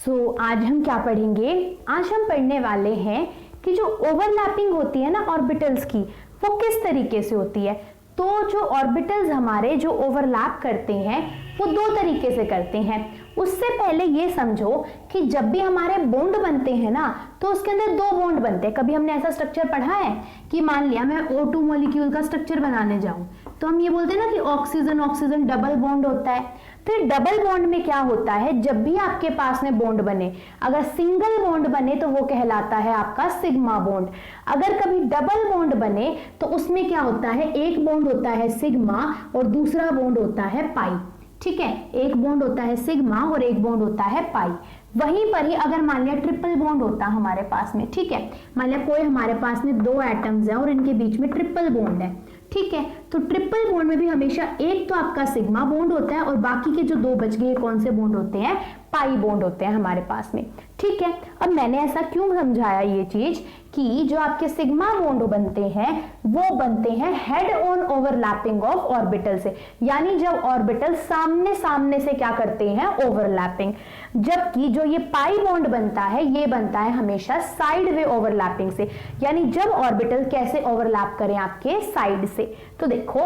आज हम क्या पढ़ेंगे? आज हम पढ़ने वाले हैं कि जो ओवरलैपिंग होती है ना ऑर्बिटल्स की, वो किस तरीके से होती है। तो जो ऑर्बिटल्स हमारे जो ओवरलैप करते हैं वो दो तरीके से करते हैं। उससे पहले ये समझो कि जब भी हमारे बॉन्ड बनते हैं ना, तो उसके अंदर दो बॉन्ड बनते हैं। कभी हमने ऐसा स्ट्रक्चर पढ़ा है कि मान लिया मैं O2 मॉलिक्यूल का स्ट्रक्चर बनाने जाऊं, तो हम ये बोलते हैं ना कि ऑक्सीजन ऑक्सीजन डबल बॉन्ड होता है। फिर डबल बॉन्ड में क्या होता है, जब भी आपके पास में बॉन्ड बने, अगर सिंगल बॉन्ड बने तो वो कहलाता है आपका सिग्मा बॉन्ड। अगर कभी डबल बॉन्ड बने तो उसमें क्या होता है, एक बॉन्ड होता है सिग्मा और दूसरा बॉन्ड होता है पाई। ठीक है, एक बॉन्ड होता है सिग्मा और एक बॉन्ड होता है पाई। वहीं पर ही अगर मान लिया ट्रिपल बॉन्ड होता हमारे पास में, ठीक है, मान लिया कोई हमारे पास में दो एटम्स हैं और इनके बीच में ट्रिपल बॉन्ड है, ठीक है, तो ट्रिपल बॉन्ड में भी हमेशा एक तो आपका सिग्मा बॉन्ड होता है और बाकी के जो दो बच गए कौन से बॉन्ड होते हैं, पाई बॉन्ड होते हैं हमारे पास में। ठीक है, अब मैंने ऐसा क्यों समझाया ये चीज कि जो आपके सिग्मा बॉन्ड बनते हैं वो बनते हैं head on overlapping of orbital से, यानी जब ऑर्बिटल सामने सामने से क्या करते हैं, ओवरलैपिंग। जबकि जो ये पाई बॉन्ड बनता है ये बनता है हमेशा साइड वे ओवरलैपिंग से, यानी जब ऑर्बिटल कैसे ओवरलैप करें, आपके साइड से। तो देखो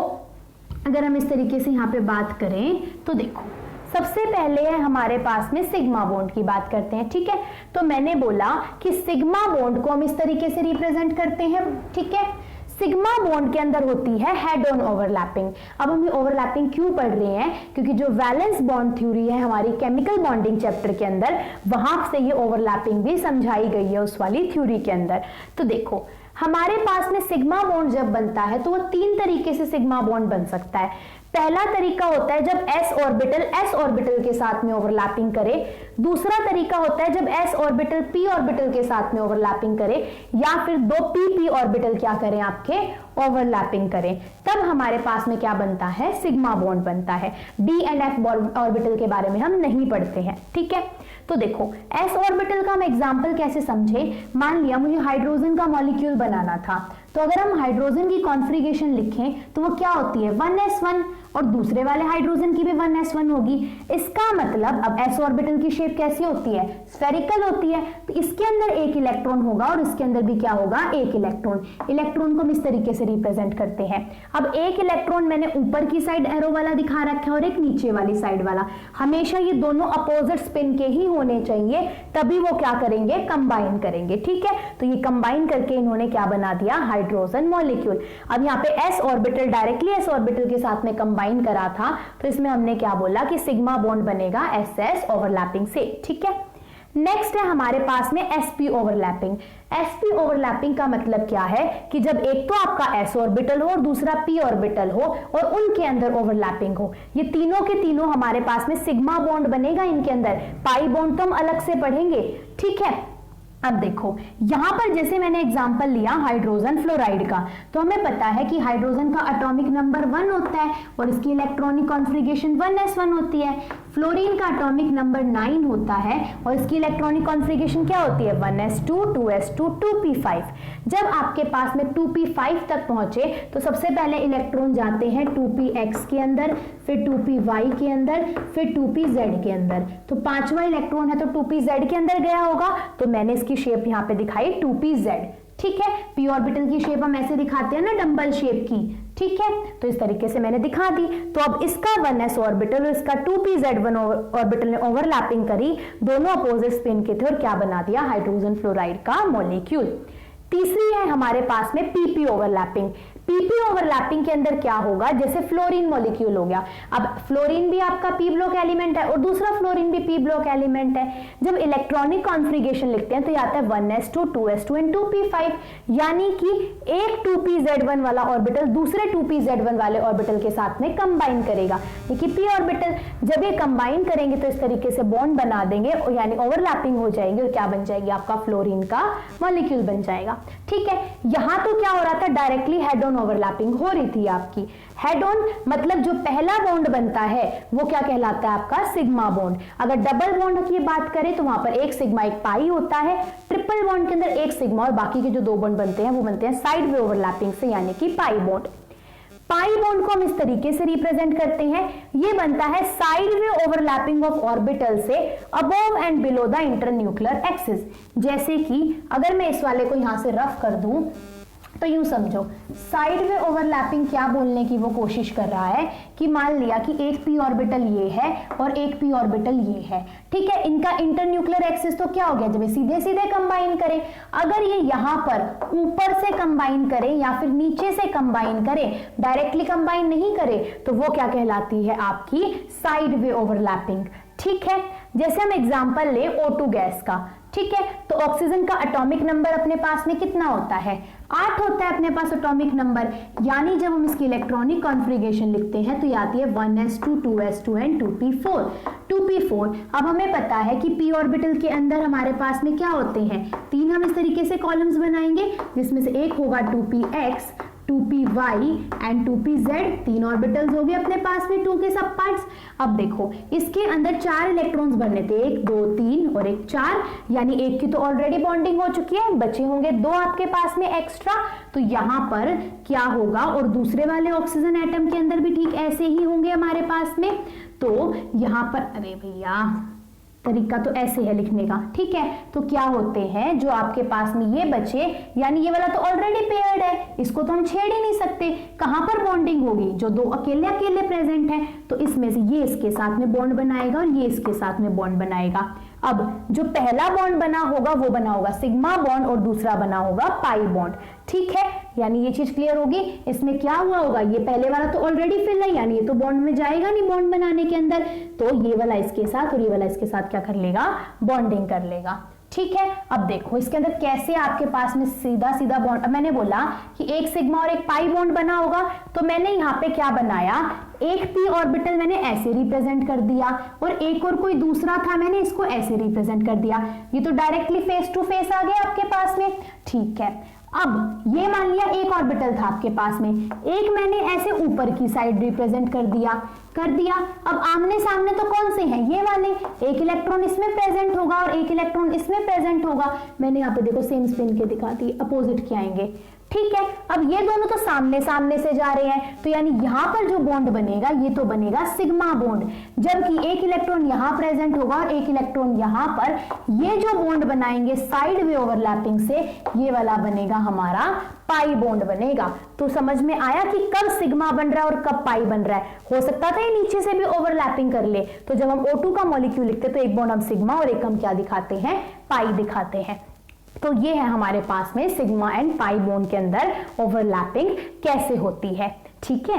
अगर हम इस तरीके से यहाँ पे बात करें तो देखो सबसे पहले है हमारे पास में सिग्मा बॉन्ड की बात करते हैं। ठीक है, तो मैंने बोला कि सिग्मा बॉन्ड को हम इस तरीके से रिप्रेजेंट करते हैं। ठीक है, सिग्मा बॉन्ड के अंदर होती है हेड ऑन ओवरलैपिंग। अब हम ये ओवरलैपिंग क्यों पढ़ रहे हैं, क्योंकि जो वैलेंस बॉन्ड थ्योरी है हमारी केमिकल बॉन्डिंग चैप्टर के अंदर, वहां से ये ओवरलैपिंग भी समझाई गई है उस वाली थ्योरी के अंदर। तो देखो हमारे पास में सिग्मा बॉन्ड जब बनता है तो वो तीन तरीके से सिग्मा बॉन्ड बन सकता है। पहला तरीका होता है जब s ऑर्बिटल के साथ में ओवरलैपिंग करे। दूसरा तरीका होता है जब s ऑर्बिटल p ऑर्बिटल के साथ में ओवरलैपिंग करे, या फिर दो p ऑर्बिटल क्या करें, आपके ओवरलैपिंग करें, तब हमारे पास में क्या बनता है, सिग्मा बॉन्ड बनता है। d एंड f ऑर्बिटल के बारे में हम नहीं पढ़ते हैं। ठीक है, तो देखो s ऑर्बिटल का हम एग्जांपल कैसे समझे, मान लिया मुझे हाइड्रोजन का मॉलिक्यूल बनाना था, तो अगर हम हाइड्रोजन की कॉन्फ़िगरेशन लिखें तो वो क्या होती है, 1s1, और दूसरे वाले हाइड्रोजन की भी 1s1 होगी। इसका मतलब अब s ऑर्बिटल की शेप कैसी होती है, स्फेरिकल होती है, तो इसके अंदर एक इलेक्ट्रॉन होगा और इसके अंदर भी क्या होगा, एक इलेक्ट्रॉन। इलेक्ट्रॉन को हम इस तरीके से रिप्रेजेंट करते हैं। अब एक इलेक्ट्रॉन मैंने ऊपर की साइड एरो वाला दिखा रखा है और एक नीचे वाली साइड वाला। हमेशा ये दोनों अपोजिट स्पिन के ही होने चाहिए, तभी वो क्या करेंगे, कंबाइन करेंगे। ठीक है, तो ये कंबाइन करके इन्होंने क्या बना दिया, हाइड्रोजन मॉलिक्यूल। अब यहाँ पे s orbital directly s orbital के साथ में कंबाइन करा था, तो इसमें हमने क्या बोला कि सिग्मा बॉन्ड बनेगा ss ओवरलैपिंग से। ठीक है, नेक्स्ट है हमारे पास में sp ओवरलैपिंग। sp ओवरलैपिंग का मतलब क्या है कि जब एक तो आपका s ऑर्बिटल हो और दूसरा p ऑर्बिटल हो और उनके अंदर ओवरलैपिंग हो, ये तीनों के तीनों हमारे पास में सिग्मा बॉन्ड बनेगा। इनके अंदर पाई बॉन्ड तो हम अलग से पढ़ेंगे। ठीक है, अब देखो यहां पर जैसे मैंने एग्जांपल लिया हाइड्रोजन फ्लोराइड का, तो हमें पता है कि हाइड्रोजन का एटॉमिक नंबर 1 होता है और इसकी इलेक्ट्रॉनिक कॉन्फ़िगरेशन 1s1 होती है। फ्लोरीन का एटॉमिक नंबर 9 होता है और इसकी इलेक्ट्रॉनिक कॉन्फ़िगरेशन क्या होती है, 1s2 2s2 2p5। जब आपके पास में 2p5 तक पहुंचे तो सबसे पहले इलेक्ट्रॉन जाते हैं 2px के अंदर, फिर 2py के अंदर, फिर 2pz के अंदर। तो पांचवा इलेक्ट्रॉन है तो 2pz के अंदर गया होगा, तो मैंने इसकी शेप यहाँ पे दिखाई 2pz। ठीक है, p ऑर्बिटल की शेप हम ऐसे दिखाते हैं ना, डंबल शेप की। ठीक है, तो इस तरीके से मैंने दिखा दी। तो अब इसका 1s ऑर्बिटल और इसका 2pz1 ऑर्बिटल ने ओवरलैपिंग करी, दोनों अपोजिट स्पिन के थे और क्या बना दिया, हाइड्रोजन फ्लोराइड का मॉलिक्यूल। तीसरी है हमारे पास में pp ओवरलैपिंग। pp ओवरलैपिंग के अंदर क्या होगा, जैसे फ्लोरीन मॉलिक्यूल हो गया, अब फ्लोरीन भी आपका p ब्लॉक एलिमेंट है और दूसरा फ्लोरीन भी p ब्लॉक एलिमेंट है। जब इलेक्ट्रॉनिक कॉन्फ़िगरेशन लिखते हैं तो आता है 1s2 2s2 एंड 2p5, यानी कि एक 2pz1 वाला ऑर्बिटल दूसरे 2pz1 वाले ऑर्बिटल के साथ में कंबाइन करेगा। देखिए p ऑर्बिटल जब ये कंबाइन करेंगे तो इस तरीके से बॉन्ड बना देंगे, यानी ओवरलैपिंग हो जाएगी और क्या बन जाएगी, आपका फ्लोरीन का मॉलिक्यूल बन जाएगा। ठीक है, यहां तो क्या हो रहा था, डायरेक्टली हेड ऑन ओवरलैपिंग हो रही थी आपकी। हेड ऑन मतलब जो पहला बॉन्ड बनता है वो क्या कहलाता है, आपका सिग्मा बॉन्ड। अगर डबल बॉन्ड की बात करें तो वहां पर एक सिग्मा एक पाई होता है। ट्रिपल बॉन्ड के अंदर एक सिग्मा और बाकी के जो दो बॉन्ड बनते हैं वो बनते हैं साइड वे ओवरलैपिंग से, यानी कि पाई बॉन्ड। पाई बॉन्ड को हम इस तरीके से रिप्रेजेंट करते हैं, ये बनता है sideways overlapping of orbital से above and below the internuclear axis. जैसे कि अगर मैं इस वाले को यहां से रफ कर दूं तो यूं समझो, साइड वे ओवरलैपिंग क्या बोलने की वो कोशिश कर रहा है कि मान लिया कि एक पी ऑर्बिटल ये है और एक पी ऑर्बिटल ये है, ठीक है, इनका इंटरन्यूक्लियर एक्सिस तो क्या हो गया, जब ये सीधे सीधे कंबाइन करें, अगर ये यहां पर ऊपर से कंबाइन करें या फिर नीचे से कंबाइन करें, डायरेक्टली कंबाइन नहीं करें, तो वो क्या कहलाती है आपकी साइड वे ओवरलैपिंग। ठीक है, जैसे हम एग्जांपल ले O2 गैस का, ठीक है, तो ऑक्सीजन का एटॉमिक नंबर अपने पास में कितना होता है, 8 होता है अपने पास एटॉमिक नंबर, यानी जब हम इसकी इलेक्ट्रॉनिक कॉन्फ़िगरेशन लिखते हैं तो ये आती है 1s2 2s2 and 2p4 2p4। अब हमें पता है कि p ऑर्बिटल के अंदर हमारे पास में क्या होते हैं, 3 हम इस तरीके से कॉलम्स बनाएंगे, जिसमें से एक होगा 2px 2py and 2pz, 3 orbitals हो गए अपने पास में 2 के सब पार्ट्स। अब देखो इसके अंदर 4 इलेक्ट्रॉन्स बनने थे, 1 2 3 और 1 4, यानी एक की तो ऑलरेडी बॉन्डिंग हो चुकी है, बचे होंगे 2 आपके पास में एक्स्ट्रा, तो यहां पर क्या होगा, और दूसरे वाले ऑक्सीजन एटम के अंदर भी ठीक ऐसे ही होंगे हमारे पास में, तो यहां पर अरे भैया तरीका तो ऐसे है लिखने का, ठीक है, तो क्या होते हैं जो आपके पास में ये बचे, यानी ये वाला तो ऑलरेडी पेयर्ड है, इसको तो हम छेड़ ही नहीं सकते, कहां पर बॉन्डिंग होगी, जो 2 अकेले अकेले प्रेजेंट हैं, तो इसमें से ये इसके साथ में बॉन्ड बनाएगा और ये इसके साथ में बॉन्ड बनाएगा। अब जो पहला बॉन्ड बना होगा वो बना होगा सिग्मा बॉन्ड और दूसरा बना होगा पाई बॉन्ड, ठीक है, यानी ये चीज क्लियर होगी। इसमें क्या हुआ होगा, ये पहले वाला तो ऑलरेडी फिल है, यानी ये तो बॉन्ड में जाएगा नहीं बॉन्ड बनाने के अंदर, तो ये वाला इसके साथ और ये वाला इसके साथ क्या कर लेगा, बॉन्डिंग कर लेगा। ठीक है, अब देखो इसके अंदर कैसे आपके पास में सीधा सीधा बॉन्ड, मैंने बोला कि एक सिग्मा और एक पाई बॉन्ड बना होगा, तो मैंने यहाँ पे क्या बनाया, एक पी ऑर्बिटल मैंने ऐसे रिप्रेजेंट कर दिया और एक और कोई दूसरा था मैंने इसको ऐसे रिप्रेजेंट कर दिया, ये तो डायरेक्टली फेस टू फेस आ गया आपके पास में। ठीक है, अब ये मान लिया एक ऑर्बिटल था आपके पास में, एक मैंने ऐसे ऊपर की साइड रिप्रेजेंट कर दिया। अब आमने सामने तो कौन से हैं, ये वाले, एक इलेक्ट्रॉन इसमें प्रेजेंट होगा और एक इलेक्ट्रॉन इसमें प्रेजेंट होगा, मैंने यहाँ पे देखो सेम स्पिन के दिखा दी, अपोजिट के आएंगे। ठीक है, अब ये दोनों तो सामने सामने से जा रहे हैं, तो यानी यहां पर जो बॉन्ड बनेगा ये तो बनेगा सिग्मा बॉन्ड, जबकि एक इलेक्ट्रॉन यहां प्रेजेंट होगा और एक इलेक्ट्रॉन यहां पर, ये जो बॉन्ड बनाएंगे साइड वे ओवरलैपिंग से, ये वाला बनेगा हमारा पाई बॉन्ड बनेगा। तो समझ में आया कि कब सिग्मा बन रहा है और कब पाई बन रहा है। हो सकता था ये नीचे से भी ओवरलैपिंग कर ले, तो जब हम O2 का मॉलिक्यूल लिखते तो एक बॉन्ड हम सिग्मा और एक हम क्या दिखाते हैं, पाई दिखाते हैं। तो ये है हमारे पास में सिग्मा एंड पाई बॉन्ड के अंदर ओवरलैपिंग कैसे होती है। ठीक है।